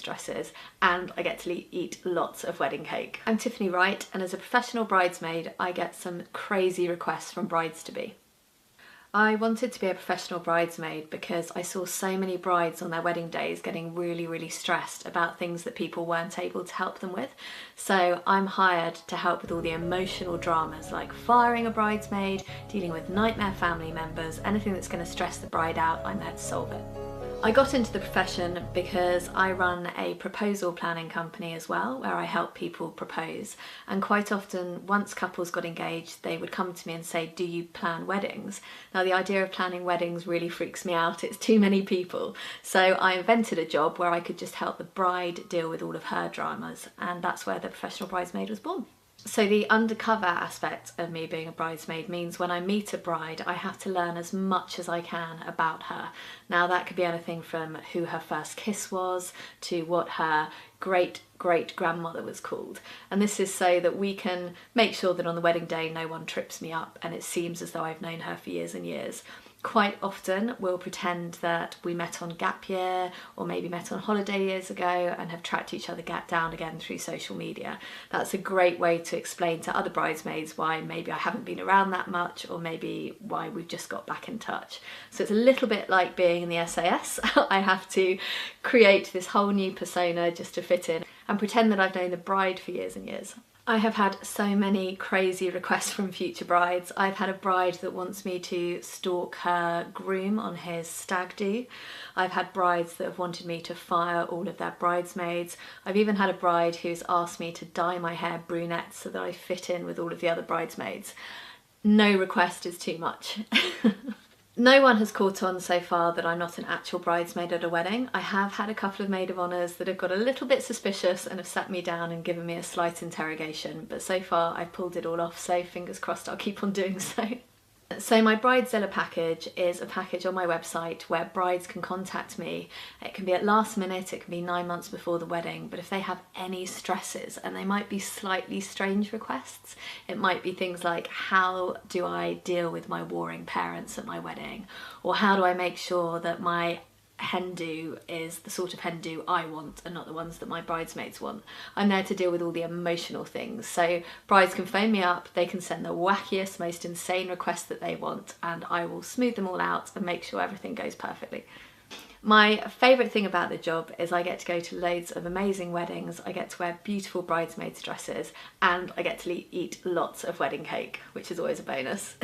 bridesmaids' dresses, and I get to eat lots of wedding cake. I'm Tiffany Wright, and as a professional bridesmaid, I get some crazy requests from brides-to-be. I wanted to be a professional bridesmaid because I saw so many brides on their wedding days getting really stressed about things that people weren't able to help them with. So I'm hired to help with all the emotional dramas like firing a bridesmaid, dealing with nightmare family members, anything that's going to stress the bride out. I'm there to solve it. I got into the profession because I run a proposal planning company as well, where I help people propose. And quite often, once couples got engaged, they would come to me and say, do you plan weddings? Now, the idea of planning weddings really freaks me out. It's too many people. So I invented a job where I could just help the bride deal with all of her dramas. And that's where the professional bridesmaid was born. So the undercover aspect of me being a bridesmaid means when I meet a bride, I have to learn as much as I can about her. Now that could be anything from who her first kiss was to what her great-great-grandmother was called. And this is so that we can make sure that on the wedding day no one trips me up and it seems as though I've known her for years and years. Quite often we'll pretend that we met on gap year or maybe met on holiday years ago and have tracked each other down again through social media. That's a great way to explain to other bridesmaids why maybe I haven't been around that much or maybe why we've just got back in touch. So it's a little bit like being in the SAS. I have to create this whole new persona just to fit in and pretend that I've known the bride for years and years. I have had so many crazy requests from future brides. I've had a bride that wants me to stalk her groom on his stag do. I've had brides that have wanted me to fire all of their bridesmaids. I've even had a bride who's asked me to dye my hair brunette so that I fit in with all of the other bridesmaids. No request is too much. No one has caught on so far that I'm not an actual bridesmaid at a wedding. I have had a couple of maid of honours that have got a little bit suspicious and have sat me down and given me a slight interrogation, but so far I've pulled it all off, so fingers crossed I'll keep on doing so. So my Bridezilla package is a package on my website where brides can contact me. It can be at last minute, it can be 9 months before the wedding, but if they have any stresses, and they might be slightly strange requests, it might be things like, how do I deal with my warring parents at my wedding? Or how do I make sure that my hen do is the sort of hen do I want and not the ones that my bridesmaids want. I'm there to deal with all the emotional things. So brides can phone me up, they can send the wackiest, most insane requests that they want, and I will smooth them all out and make sure everything goes perfectly. My favourite thing about the job is I get to go to loads of amazing weddings, I get to wear beautiful bridesmaids' dresses, and I get to eat lots of wedding cake, which is always a bonus.